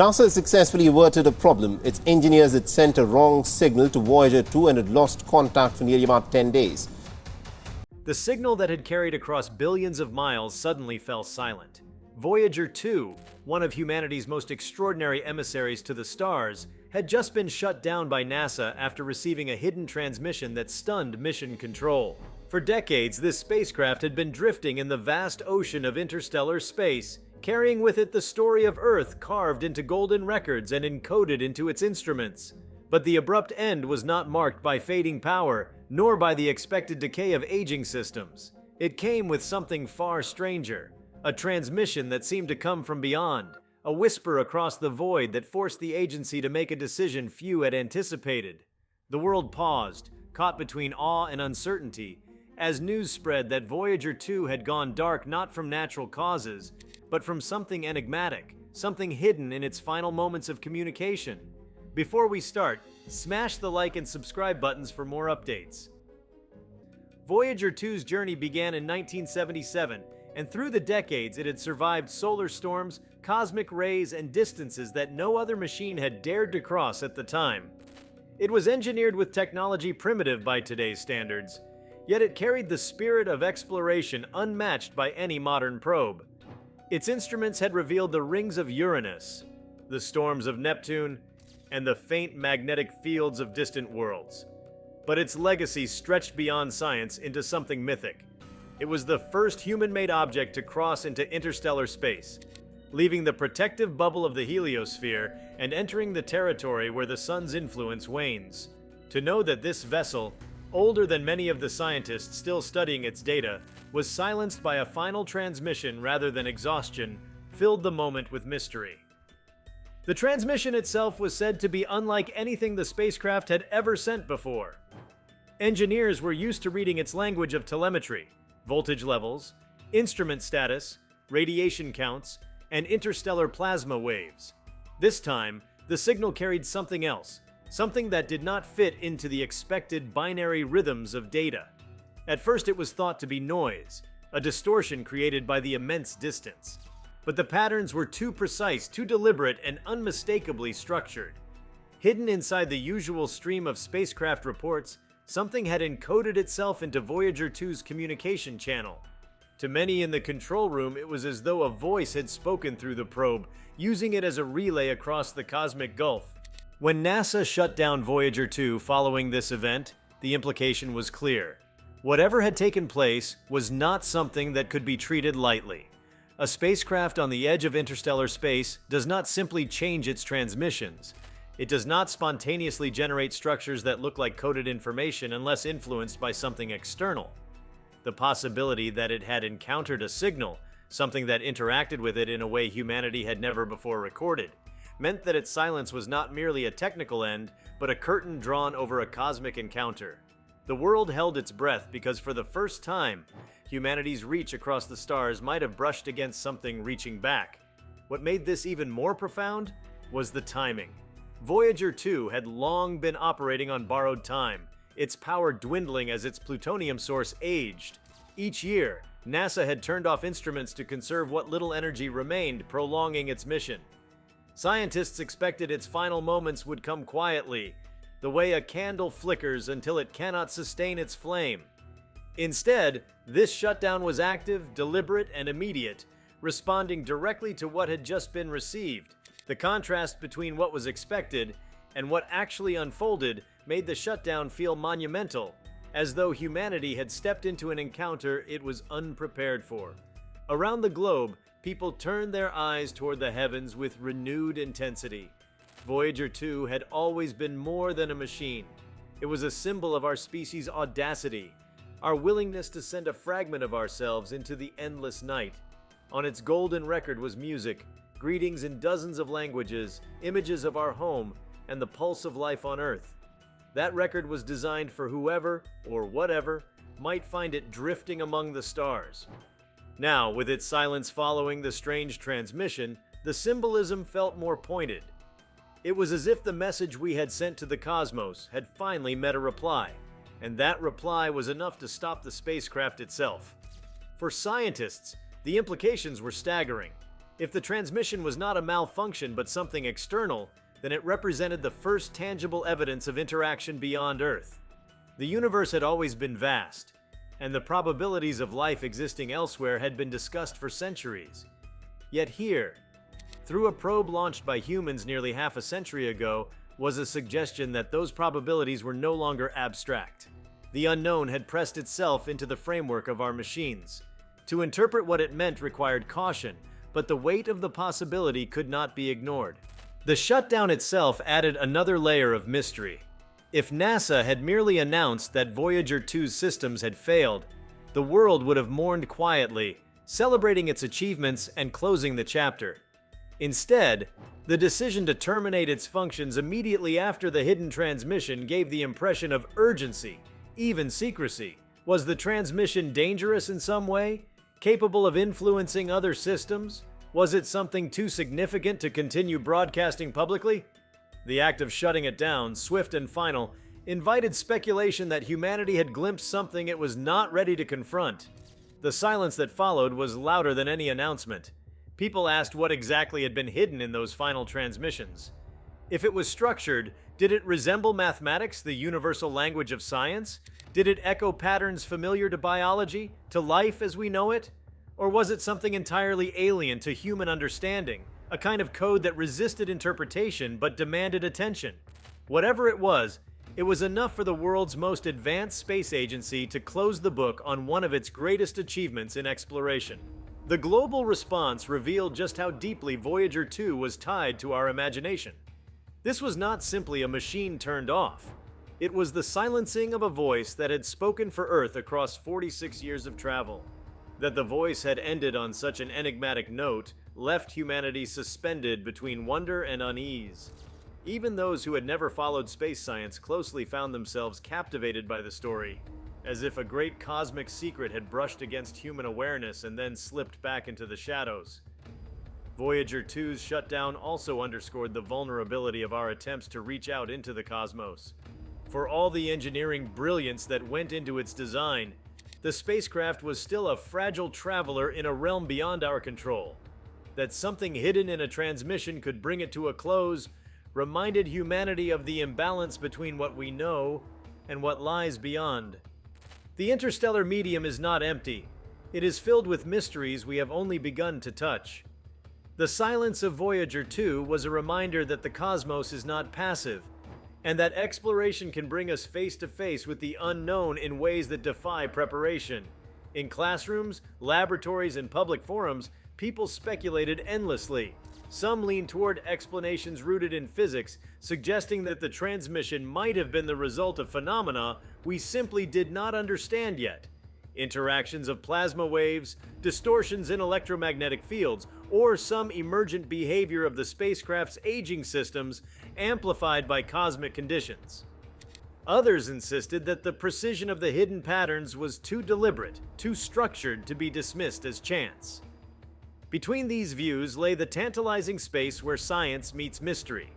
NASA has successfully averted a problem. Its engineers had sent a wrong signal to Voyager 2 and had lost contact for nearly about 10 days. The signal that had carried across billions of miles suddenly fell silent. Voyager 2, one of humanity's most extraordinary emissaries to the stars, had just been shut down by NASA after receiving a hidden transmission that stunned mission control. For decades, this spacecraft had been drifting in the vast ocean of interstellar space, carrying with it the story of Earth carved into golden records and encoded into its instruments. But the abrupt end was not marked by fading power, nor by the expected decay of aging systems. It came with something far stranger, a transmission that seemed to come from beyond, a whisper across the void that forced the agency to make a decision few had anticipated. The world paused, caught between awe and uncertainty, as news spread that Voyager 2 had gone dark not from natural causes, but from something enigmatic, something hidden in its final moments of communication. Before we start, smash the like and subscribe buttons for more updates. Voyager 2's journey began in 1977, and through the decades it had survived solar storms, cosmic rays, and distances that no other machine had dared to cross at the time. It was engineered with technology primitive by today's standards, yet it carried the spirit of exploration unmatched by any modern probe. Its instruments had revealed the rings of Uranus, the storms of Neptune, and the faint magnetic fields of distant worlds. But its legacy stretched beyond science into something mythic. It was the first human-made object to cross into interstellar space, leaving the protective bubble of the heliosphere and entering the territory where the sun's influence wanes. To know that this vessel, older than many of the scientists still studying its data, was silenced by a final transmission rather than exhaustion, filled the moment with mystery. The transmission itself was said to be unlike anything the spacecraft had ever sent before. Engineers were used to reading its language of telemetry, voltage levels, instrument status, radiation counts, and interstellar plasma waves. This time, the signal carried something else, something that did not fit into the expected binary rhythms of data. At first it was thought to be noise, a distortion created by the immense distance. But the patterns were too precise, too deliberate, and unmistakably structured. Hidden inside the usual stream of spacecraft reports, something had encoded itself into Voyager 2's communication channel. To many in the control room, it was as though a voice had spoken through the probe, using it as a relay across the cosmic gulf. When NASA shut down Voyager 2 following this event, the implication was clear. Whatever had taken place was not something that could be treated lightly. A spacecraft on the edge of interstellar space does not simply change its transmissions. It does not spontaneously generate structures that look like coded information unless influenced by something external. The possibility that it had encountered a signal, something that interacted with it in a way humanity had never before recorded, meant that its silence was not merely a technical end, but a curtain drawn over a cosmic encounter. The world held its breath because for the first time, humanity's reach across the stars might have brushed against something reaching back. What made this even more profound was the timing. Voyager 2 had long been operating on borrowed time, its power dwindling as its plutonium source aged. Each year, NASA had turned off instruments to conserve what little energy remained, prolonging its mission. Scientists expected its final moments would come quietly, the way a candle flickers until it cannot sustain its flame. Instead, this shutdown was active, deliberate, and immediate, responding directly to what had just been received. The contrast between what was expected and what actually unfolded made the shutdown feel monumental, as though humanity had stepped into an encounter it was unprepared for. Around the globe, people turned their eyes toward the heavens with renewed intensity. Voyager 2 had always been more than a machine. It was a symbol of our species' audacity, our willingness to send a fragment of ourselves into the endless night. On its golden record was music, greetings in dozens of languages, images of our home, and the pulse of life on Earth. That record was designed for whoever, or whatever, might find it drifting among the stars. Now, with its silence following the strange transmission, the symbolism felt more pointed. It was as if the message we had sent to the cosmos had finally met a reply, and that reply was enough to stop the spacecraft itself. For scientists, the implications were staggering. If the transmission was not a malfunction but something external, then it represented the first tangible evidence of interaction beyond Earth. The universe had always been vast, and the probabilities of life existing elsewhere had been discussed for centuries. Yet here, through a probe launched by humans nearly half a century ago, was a suggestion that those probabilities were no longer abstract. The unknown had pressed itself into the framework of our machines. To interpret what it meant required caution, but the weight of the possibility could not be ignored. The shutdown itself added another layer of mystery. If NASA had merely announced that Voyager 2's systems had failed, the world would have mourned quietly, celebrating its achievements and closing the chapter. Instead, the decision to terminate its functions immediately after the hidden transmission gave the impression of urgency, even secrecy. Was the transmission dangerous in some way? Capable of influencing other systems? Was it something too significant to continue broadcasting publicly? The act of shutting it down, swift and final, invited speculation that humanity had glimpsed something it was not ready to confront. The silence that followed was louder than any announcement. People asked what exactly had been hidden in those final transmissions. If it was structured, did it resemble mathematics, the universal language of science? Did it echo patterns familiar to biology, to life as we know it? Or was it something entirely alien to human understanding, a kind of code that resisted interpretation but demanded attention? Whatever it was enough for the world's most advanced space agency to close the book on one of its greatest achievements in exploration. The global response revealed just how deeply Voyager 2 was tied to our imagination. This was not simply a machine turned off. It was the silencing of a voice that had spoken for Earth across 46 years of travel. That the voice had ended on such an enigmatic note left humanity suspended between wonder and unease. Even those who had never followed space science closely found themselves captivated by the story, as if a great cosmic secret had brushed against human awareness and then slipped back into the shadows. Voyager 2's shutdown also underscored the vulnerability of our attempts to reach out into the cosmos. For all the engineering brilliance that went into its design, the spacecraft was still a fragile traveler in a realm beyond our control. That something hidden in a transmission could bring it to a close reminded humanity of the imbalance between what we know and what lies beyond. The interstellar medium is not empty. It is filled with mysteries we have only begun to touch. The silence of Voyager 2 was a reminder that the cosmos is not passive, and that exploration can bring us face to face with the unknown in ways that defy preparation. In classrooms, laboratories, and public forums, people speculated endlessly. Some leaned toward explanations rooted in physics, suggesting that the transmission might have been the result of phenomena we simply did not understand yet. Interactions of plasma waves, distortions in electromagnetic fields, or some emergent behavior of the spacecraft's aging systems amplified by cosmic conditions. Others insisted that the precision of the hidden patterns was too deliberate, too structured to be dismissed as chance. Between these views lay the tantalizing space where science meets mystery,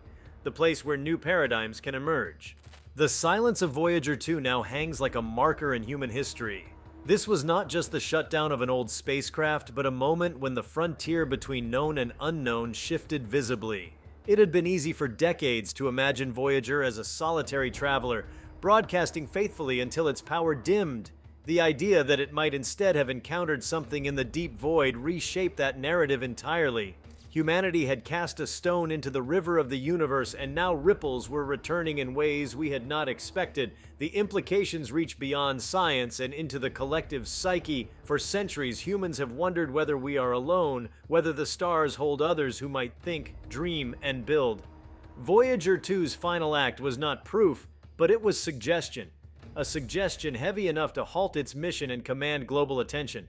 the place where new paradigms can emerge. The silence of Voyager 2 now hangs like a marker in human history. This was not just the shutdown of an old spacecraft, but a moment when the frontier between known and unknown shifted visibly. It had been easy for decades to imagine Voyager as a solitary traveler, broadcasting faithfully until its power dimmed. The idea that it might instead have encountered something in the deep void reshaped that narrative entirely. Humanity had cast a stone into the river of the universe, and now ripples were returning in ways we had not expected. The implications reach beyond science and into the collective psyche. For centuries, humans have wondered whether we are alone, whether the stars hold others who might think, dream, and build. Voyager 2's final act was not proof, but it was suggestion. A suggestion heavy enough to halt its mission and command global attention.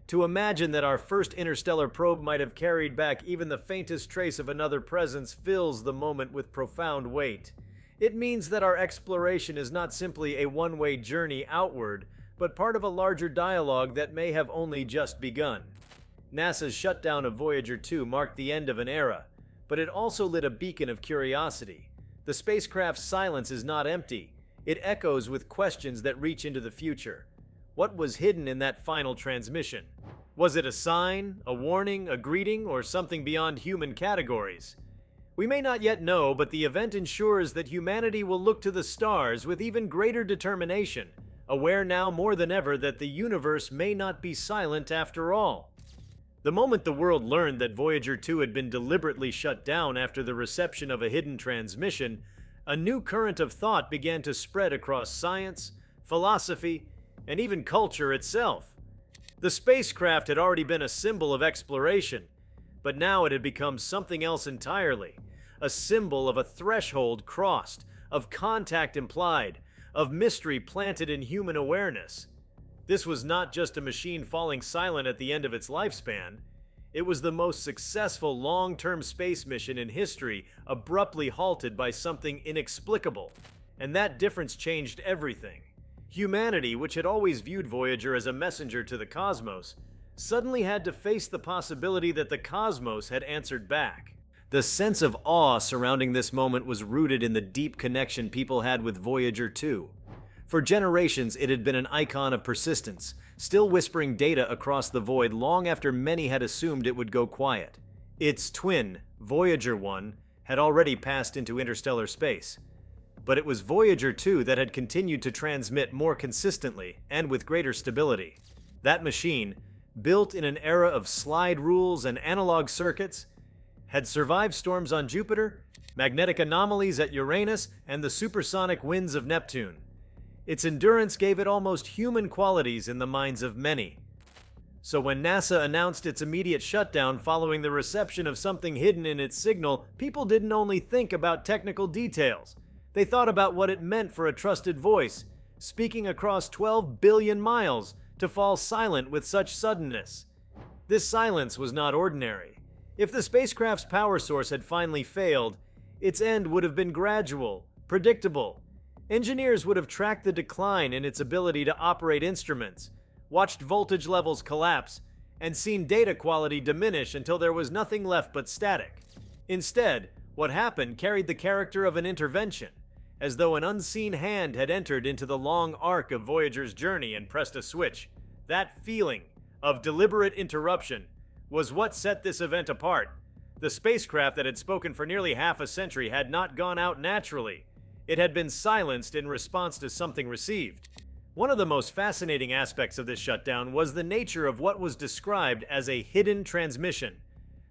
To imagine that our first interstellar probe might have carried back even the faintest trace of another presence fills the moment with profound weight. It means that our exploration is not simply a one-way journey outward, but part of a larger dialogue that may have only just begun. NASA's shutdown of Voyager 2 marked the end of an era, but it also lit a beacon of curiosity. The spacecraft's silence is not empty. It echoes with questions that reach into the future. What was hidden in that final transmission? Was it a sign, a warning, a greeting, or something beyond human categories? We may not yet know, but the event ensures that humanity will look to the stars with even greater determination, aware now more than ever that the universe may not be silent after all. The moment the world learned that Voyager 2 had been deliberately shut down after the reception of a hidden transmission, a new current of thought began to spread across science, philosophy, and even culture itself. The spacecraft had already been a symbol of exploration, but now it had become something else entirely, a symbol of a threshold crossed, of contact implied, of mystery planted in human awareness. This was not just a machine falling silent at the end of its lifespan. It was the most successful long-term space mission in history abruptly halted by something inexplicable. And that difference changed everything. Humanity, which had always viewed Voyager as a messenger to the cosmos, suddenly had to face the possibility that the cosmos had answered back. The sense of awe surrounding this moment was rooted in the deep connection people had with Voyager 2. For generations, it had been an icon of persistence, still whispering data across the void long after many had assumed it would go quiet. Its twin, Voyager 1, had already passed into interstellar space. But it was Voyager 2 that had continued to transmit more consistently and with greater stability. That machine, built in an era of slide rules and analog circuits, had survived storms on Jupiter, magnetic anomalies at Uranus, and the supersonic winds of Neptune. Its endurance gave it almost human qualities in the minds of many. So when NASA announced its immediate shutdown following the reception of something hidden in its signal, people didn't only think about technical details. They thought about what it meant for a trusted voice, speaking across 12 billion miles, to fall silent with such suddenness. This silence was not ordinary. If the spacecraft's power source had finally failed, its end would have been gradual, predictable. Engineers would have tracked the decline in its ability to operate instruments, watched voltage levels collapse, and seen data quality diminish until there was nothing left but static. Instead, what happened carried the character of an intervention, as though an unseen hand had entered into the long arc of Voyager's journey and pressed a switch. That feeling of deliberate interruption was what set this event apart. The spacecraft that had spoken for nearly half a century had not gone out naturally. It had been silenced in response to something received. One of the most fascinating aspects of this shutdown was the nature of what was described as a hidden transmission.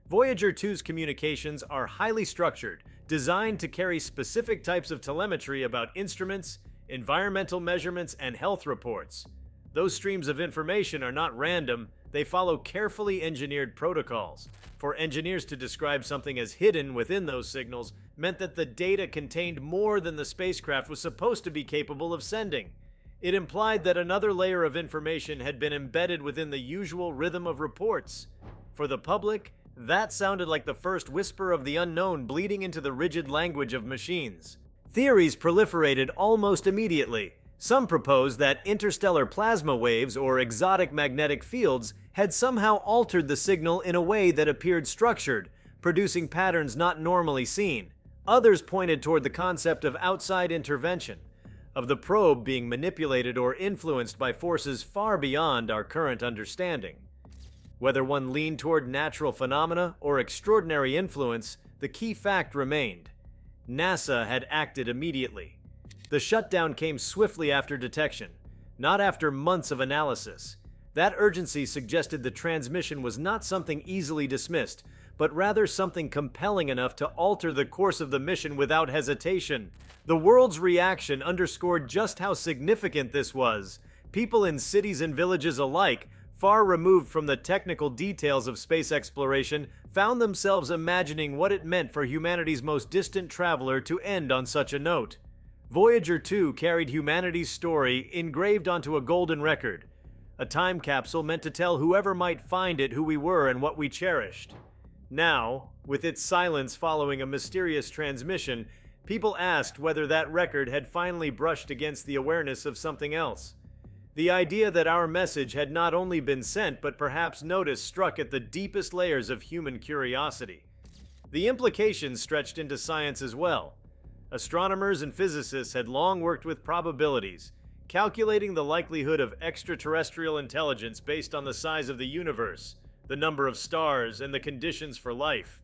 Voyager 2's communications are highly structured, designed to carry specific types of telemetry about instruments, environmental measurements, and health reports. Those streams of information are not random. They follow carefully engineered protocols. For engineers to describe something as hidden within those signals meant that the data contained more than the spacecraft was supposed to be capable of sending. It implied that another layer of information had been embedded within the usual rhythm of reports. For the public, that sounded like the first whisper of the unknown bleeding into the rigid language of machines. Theories proliferated almost immediately. Some proposed that interstellar plasma waves or exotic magnetic fields had somehow altered the signal in a way that appeared structured, producing patterns not normally seen. Others pointed toward the concept of outside intervention, of the probe being manipulated or influenced by forces far beyond our current understanding. Whether one leaned toward natural phenomena or extraordinary influence, the key fact remained. NASA had acted immediately. The shutdown came swiftly after detection, not after months of analysis. That urgency suggested the transmission was not something easily dismissed, but rather something compelling enough to alter the course of the mission without hesitation. The world's reaction underscored just how significant this was. People in cities and villages alike, far removed from the technical details of space exploration, found themselves imagining what it meant for humanity's most distant traveler to end on such a note. Voyager 2 carried humanity's story engraved onto a golden record, a time capsule meant to tell whoever might find it who we were and what we cherished. Now, with its silence following a mysterious transmission, people asked whether that record had finally brushed against the awareness of something else. The idea that our message had not only been sent but perhaps noticed struck at the deepest layers of human curiosity. The implications stretched into science as well. Astronomers and physicists had long worked with probabilities, calculating the likelihood of extraterrestrial intelligence based on the size of the universe, the number of stars, and the conditions for life.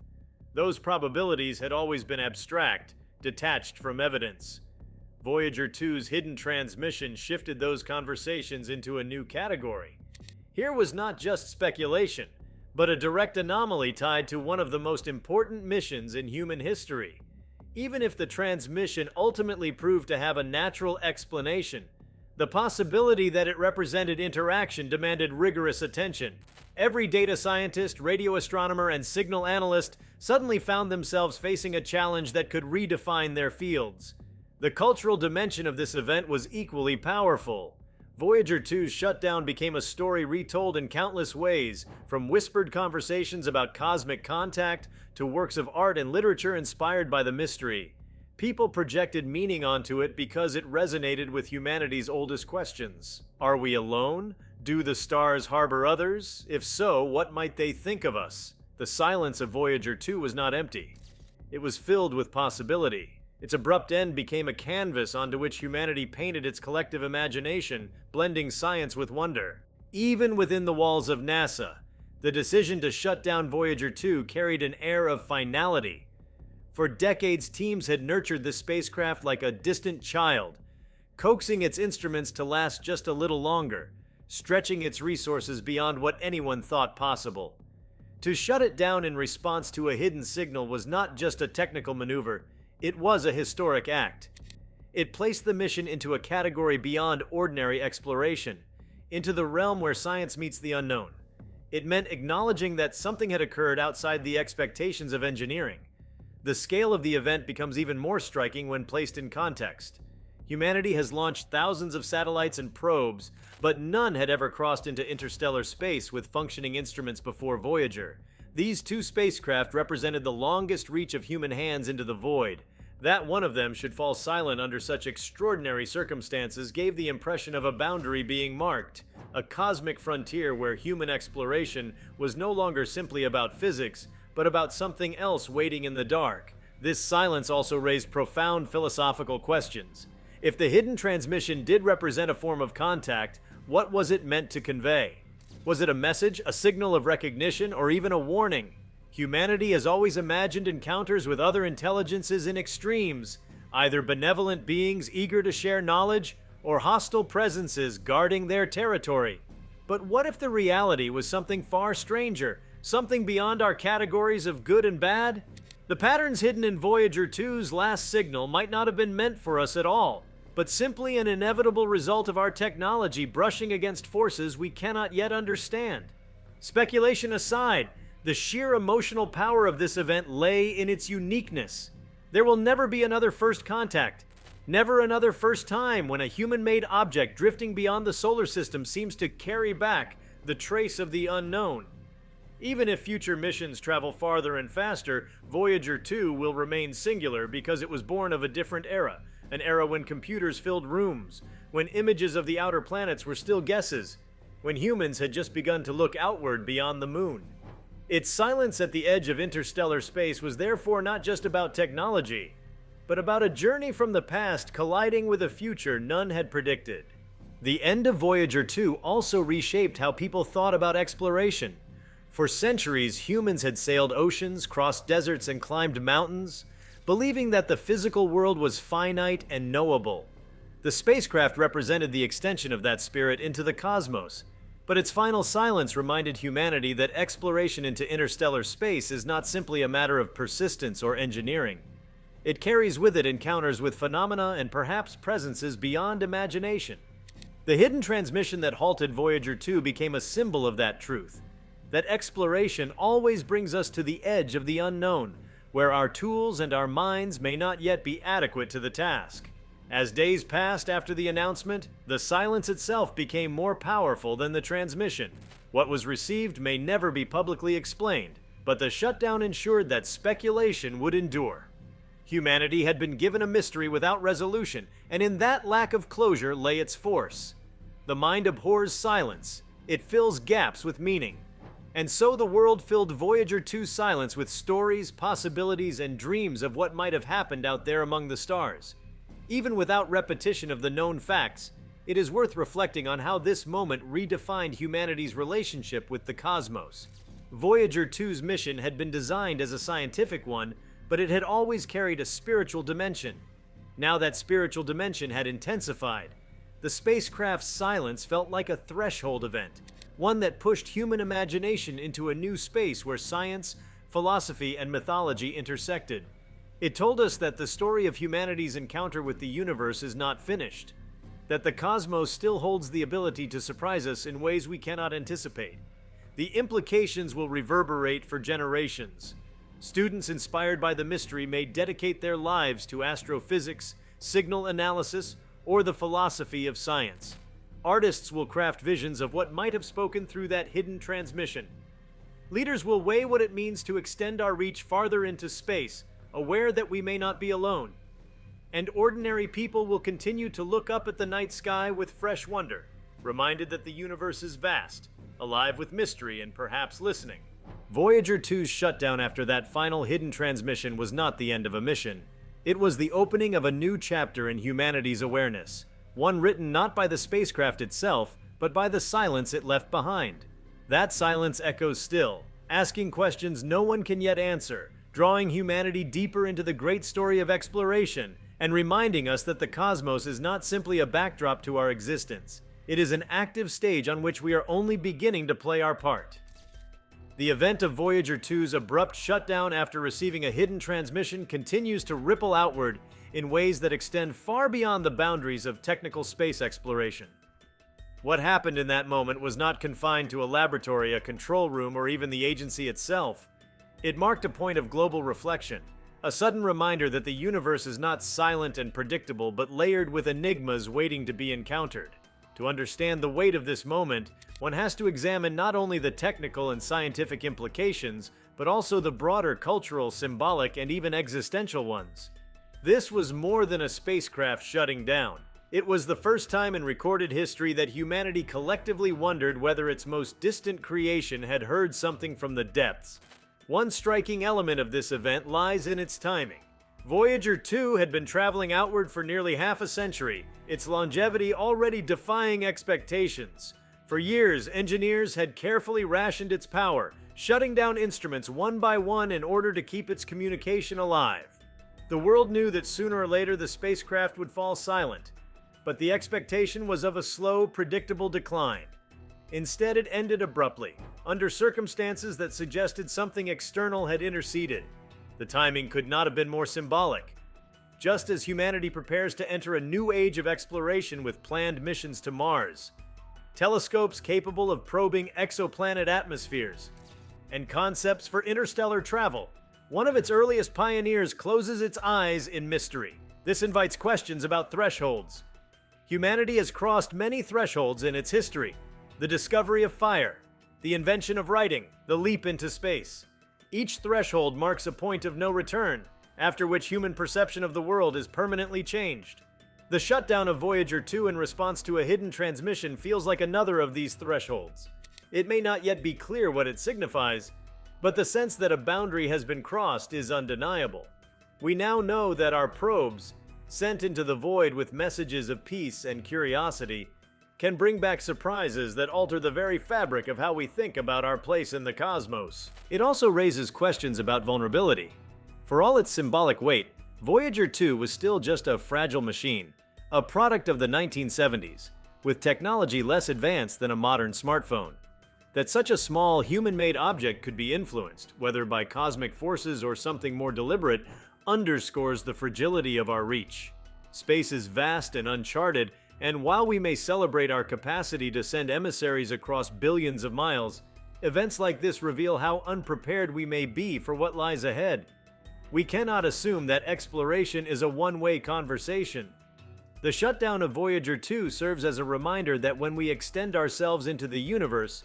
Those probabilities had always been abstract, detached from evidence. Voyager 2's hidden transmission shifted those conversations into a new category. Here was not just speculation, but a direct anomaly tied to one of the most important missions in human history. Even if the transmission ultimately proved to have a natural explanation, the possibility that it represented interaction demanded rigorous attention. Every data scientist, radio astronomer, and signal analyst suddenly found themselves facing a challenge that could redefine their fields. The cultural dimension of this event was equally powerful. Voyager 2's shutdown became a story retold in countless ways, from whispered conversations about cosmic contact to works of art and literature inspired by the mystery. People projected meaning onto it because it resonated with humanity's oldest questions. Are we alone? Do the stars harbor others? If so, what might they think of us? The silence of Voyager 2 was not empty. It was filled with possibility. Its abrupt end became a canvas onto which humanity painted its collective imagination, blending science with wonder. Even within the walls of NASA, the decision to shut down Voyager 2 carried an air of finality. For decades, teams had nurtured the spacecraft like a distant child, coaxing its instruments to last just a little longer, stretching its resources beyond what anyone thought possible. To shut it down in response to a hidden signal was not just a technical maneuver, it was a historic act. It placed the mission into a category beyond ordinary exploration, into the realm where science meets the unknown. It meant acknowledging that something had occurred outside the expectations of engineering. The scale of the event becomes even more striking when placed in context. Humanity has launched thousands of satellites and probes, but none had ever crossed into interstellar space with functioning instruments before Voyager. These two spacecraft represented the longest reach of human hands into the void. That one of them should fall silent under such extraordinary circumstances gave the impression of a boundary being marked, a cosmic frontier where human exploration was no longer simply about physics, but about something else waiting in the dark. This silence also raised profound philosophical questions. If the hidden transmission did represent a form of contact, what was it meant to convey? Was it a message, a signal of recognition, or even a warning? Humanity has always imagined encounters with other intelligences in extremes, either benevolent beings eager to share knowledge, or hostile presences guarding their territory. But what if the reality was something far stranger, something beyond our categories of good and bad? The patterns hidden in Voyager 2's last signal might not have been meant for us at all, but simply an inevitable result of our technology brushing against forces we cannot yet understand. Speculation aside, the sheer emotional power of this event lay in its uniqueness. There will never be another first contact, never another first time when a human-made object drifting beyond the solar system seems to carry back the trace of the unknown. Even if future missions travel farther and faster, Voyager 2 will remain singular because it was born of a different era, an era when computers filled rooms, when images of the outer planets were still guesses, when humans had just begun to look outward beyond the moon. Its silence at the edge of interstellar space was therefore not just about technology, but about a journey from the past colliding with a future none had predicted. The end of Voyager 2 also reshaped how people thought about exploration. For centuries, humans had sailed oceans, crossed deserts, and climbed mountains, believing that the physical world was finite and knowable. The spacecraft represented the extension of that spirit into the cosmos, but its final silence reminded humanity that exploration into interstellar space is not simply a matter of persistence or engineering. It carries with it encounters with phenomena and perhaps presences beyond imagination. The hidden transmission that halted Voyager 2 became a symbol of that truth, that exploration always brings us to the edge of the unknown, where our tools and our minds may not yet be adequate to the task. As days passed after the announcement, the silence itself became more powerful than the transmission. What was received may never be publicly explained, but the shutdown ensured that speculation would endure. Humanity had been given a mystery without resolution, and in that lack of closure lay its force. The mind abhors silence. It fills gaps with meaning. And so the world filled Voyager 2's silence with stories, possibilities, and dreams of what might have happened out there among the stars. Even without repetition of the known facts, it is worth reflecting on how this moment redefined humanity's relationship with the cosmos. Voyager 2's mission had been designed as a scientific one, but it had always carried a spiritual dimension. Now that spiritual dimension had intensified. The spacecraft's silence felt like a threshold event, one that pushed human imagination into a new space where science, philosophy, and mythology intersected. It told us that the story of humanity's encounter with the universe is not finished, that the cosmos still holds the ability to surprise us in ways we cannot anticipate. The implications will reverberate for generations. Students inspired by the mystery may dedicate their lives to astrophysics, signal analysis, or the philosophy of science. Artists will craft visions of what might have spoken through that hidden transmission. Leaders will weigh what it means to extend our reach farther into space, aware that we may not be alone. And ordinary people will continue to look up at the night sky with fresh wonder, reminded that the universe is vast, alive with mystery and perhaps listening. Voyager 2's shutdown after that final hidden transmission was not the end of a mission. It was the opening of a new chapter in humanity's awareness, one written not by the spacecraft itself, but by the silence it left behind. That silence echoes still, asking questions no one can yet answer, drawing humanity deeper into the great story of exploration, and reminding us that the cosmos is not simply a backdrop to our existence. It is an active stage on which we are only beginning to play our part. The event of Voyager 2's abrupt shutdown after receiving a hidden transmission continues to ripple outward in ways that extend far beyond the boundaries of technical space exploration. What happened in that moment was not confined to a laboratory, a control room, or even the agency itself. It marked a point of global reflection, a sudden reminder that the universe is not silent and predictable, but layered with enigmas waiting to be encountered. To understand the weight of this moment, one has to examine not only the technical and scientific implications, but also the broader cultural, symbolic, and even existential ones. This was more than a spacecraft shutting down. It was the first time in recorded history that humanity collectively wondered whether its most distant creation had heard something from the depths. One striking element of this event lies in its timing. Voyager 2 had been traveling outward for nearly half a century, its longevity already defying expectations. For years, engineers had carefully rationed its power, shutting down instruments one by one in order to keep its communication alive. The world knew that sooner or later the spacecraft would fall silent, but the expectation was of a slow, predictable decline. Instead, it ended abruptly, under circumstances that suggested something external had interceded. The timing could not have been more symbolic. Just as humanity prepares to enter a new age of exploration with planned missions to Mars, telescopes capable of probing exoplanet atmospheres, and concepts for interstellar travel, one of its earliest pioneers closes its eyes in mystery. This invites questions about thresholds. Humanity has crossed many thresholds in its history. The discovery of fire, the invention of writing, the leap into space. Each threshold marks a point of no return, after which human perception of the world is permanently changed. The shutdown of Voyager 2 in response to a hidden transmission feels like another of these thresholds. It may not yet be clear what it signifies, but the sense that a boundary has been crossed is undeniable. We now know that our probes, sent into the void with messages of peace and curiosity, can bring back surprises that alter the very fabric of how we think about our place in the cosmos. It also raises questions about vulnerability. For all its symbolic weight, Voyager 2 was still just a fragile machine, a product of the 1970s, with technology less advanced than a modern smartphone. That such a small, human-made object could be influenced, whether by cosmic forces or something more deliberate, underscores the fragility of our reach. Space is vast and uncharted, and while we may celebrate our capacity to send emissaries across billions of miles, events like this reveal how unprepared we may be for what lies ahead. We cannot assume that exploration is a one-way conversation. The shutdown of Voyager 2 serves as a reminder that when we extend ourselves into the universe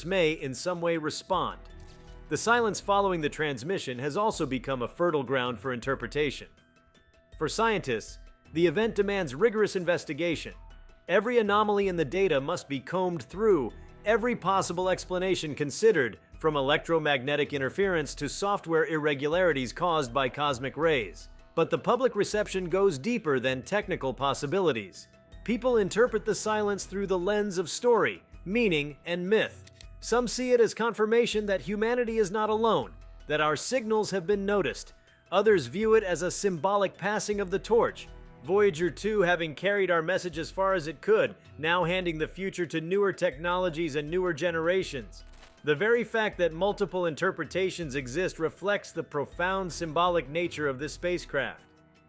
may in some way respond. The silence following the transmission has also become a fertile ground for interpretation. For scientists, the event demands rigorous investigation. Every anomaly in the data must be combed through, every possible explanation considered, from electromagnetic interference to software irregularities caused by cosmic rays. But the public reception goes deeper than technical possibilities. People interpret the silence through the lens of story, meaning, and myth. Some see it as confirmation that humanity is not alone, that our signals have been noticed. Others view it as a symbolic passing of the torch, Voyager 2 having carried our message as far as it could, now handing the future to newer technologies and newer generations. The very fact that multiple interpretations exist reflects the profound symbolic nature of this spacecraft.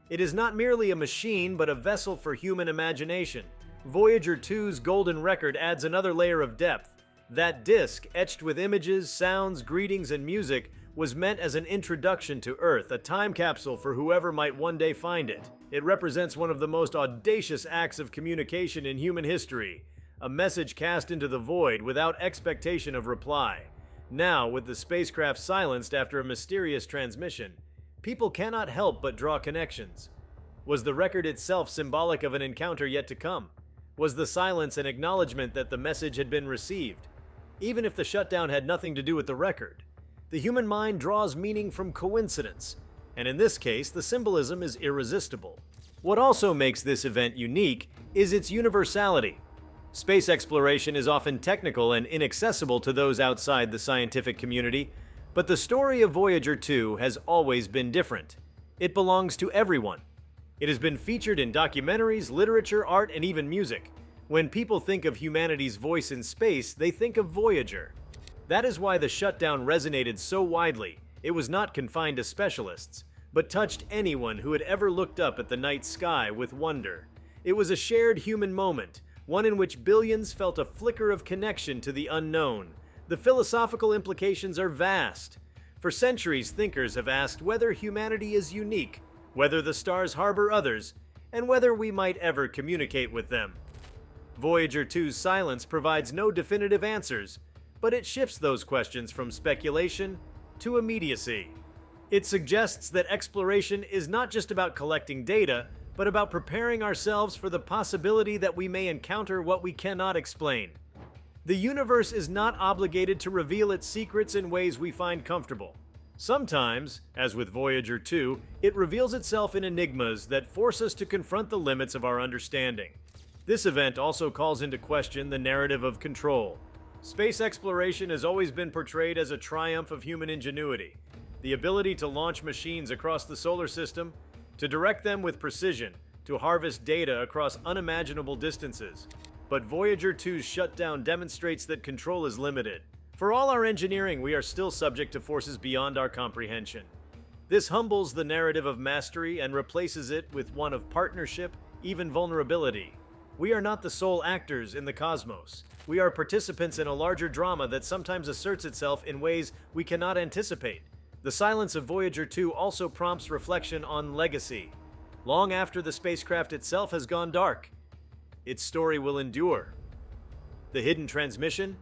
It is not merely a machine, but a vessel for human imagination. Voyager 2's golden record adds another layer of depth. That disc, etched with images, sounds, greetings, and music, was meant as an introduction to Earth, a time capsule for whoever might one day find it. It represents one of the most audacious acts of communication in human history, a message cast into the void without expectation of reply. Now, with the spacecraft silenced after a mysterious transmission, people cannot help but draw connections. Was the record itself symbolic of an encounter yet to come? Was the silence an acknowledgement that the message had been received? Even if the shutdown had nothing to do with the record, the human mind draws meaning from coincidence, and in this case, the symbolism is irresistible. What also makes this event unique is its universality. Space exploration is often technical and inaccessible to those outside the scientific community, but the story of Voyager 2 has always been different. It belongs to everyone. It has been featured in documentaries, literature, art, and even music. When people think of humanity's voice in space, they think of Voyager. That is why the shutdown resonated so widely. It was not confined to specialists, but touched anyone who had ever looked up at the night sky with wonder. It was a shared human moment, one in which billions felt a flicker of connection to the unknown. The philosophical implications are vast. For centuries, thinkers have asked whether humanity is unique, whether the stars harbor others, and whether we might ever communicate with them. Voyager 2's silence provides no definitive answers, but it shifts those questions from speculation to immediacy. It suggests that exploration is not just about collecting data, but about preparing ourselves for the possibility that we may encounter what we cannot explain. The universe is not obligated to reveal its secrets in ways we find comfortable. Sometimes, as with Voyager 2, it reveals itself in enigmas that force us to confront the limits of our understanding. This event also calls into question the narrative of control. Space exploration has always been portrayed as a triumph of human ingenuity, the ability to launch machines across the solar system, to direct them with precision, to harvest data across unimaginable distances. But Voyager 2's shutdown demonstrates that control is limited. For all our engineering, we are still subject to forces beyond our comprehension. This humbles the narrative of mastery and replaces it with one of partnership, even vulnerability. We are not the sole actors in the cosmos. We are participants in a larger drama that sometimes asserts itself in ways we cannot anticipate. The silence of Voyager 2 also prompts reflection on legacy. Long after the spacecraft itself has gone dark, its story will endure. The hidden transmission,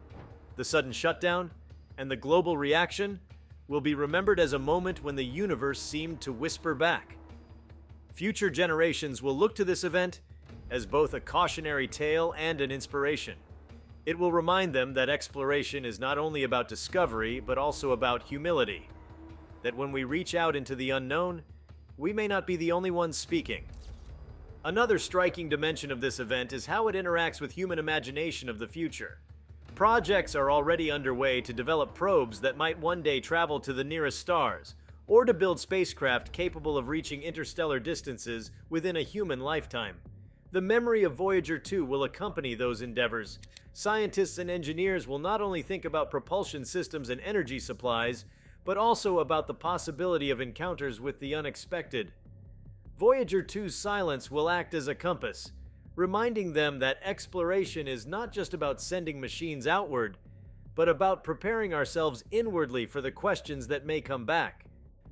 the sudden shutdown, and the global reaction will be remembered as a moment when the universe seemed to whisper back. Future generations will look to this event as both a cautionary tale and an inspiration. It will remind them that exploration is not only about discovery, but also about humility. That when we reach out into the unknown, we may not be the only ones speaking. Another striking dimension of this event is how it interacts with human imagination of the future. Projects are already underway to develop probes that might one day travel to the nearest stars, or to build spacecraft capable of reaching interstellar distances within a human lifetime. The memory of Voyager 2 will accompany those endeavors. Scientists and engineers will not only think about propulsion systems and energy supplies, but also about the possibility of encounters with the unexpected. Voyager 2's silence will act as a compass, reminding them that exploration is not just about sending machines outward, but about preparing ourselves inwardly for the questions that may come back.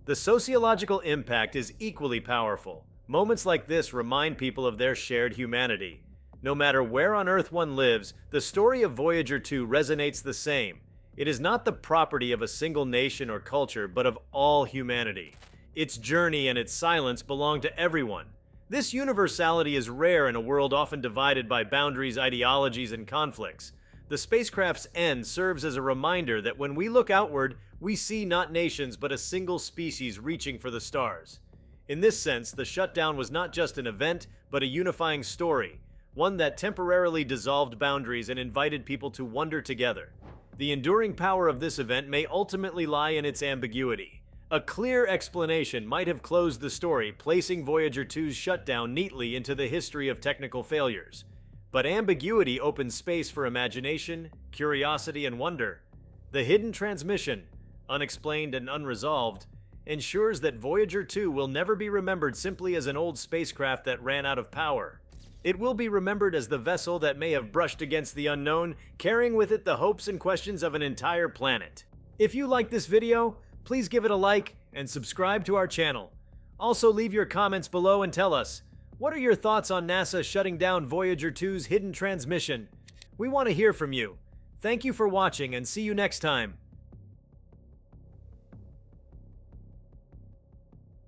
The sociological impact is equally powerful. Moments like this remind people of their shared humanity. No matter where on Earth one lives, the story of Voyager 2 resonates the same. It is not the property of a single nation or culture, but of all humanity. Its journey and its silence belong to everyone. This universality is rare in a world often divided by boundaries, ideologies, and conflicts. The spacecraft's end serves as a reminder that when we look outward, we see not nations but a single species reaching for the stars. In this sense, the shutdown was not just an event, but a unifying story, one that temporarily dissolved boundaries and invited people to wonder together. The enduring power of this event may ultimately lie in its ambiguity. A clear explanation might have closed the story, placing Voyager 2's shutdown neatly into the history of technical failures. But ambiguity opens space for imagination, curiosity, and wonder. The hidden transmission, unexplained and unresolved, ensures that Voyager 2 will never be remembered simply as an old spacecraft that ran out of power. It will be remembered as the vessel that may have brushed against the unknown, carrying with it the hopes and questions of an entire planet. If you liked this video, please give it a like and subscribe to our channel. Also, leave your comments below and tell us, what are your thoughts on NASA shutting down Voyager 2's hidden transmission? We want to hear from you. Thank you for watching and see you next time.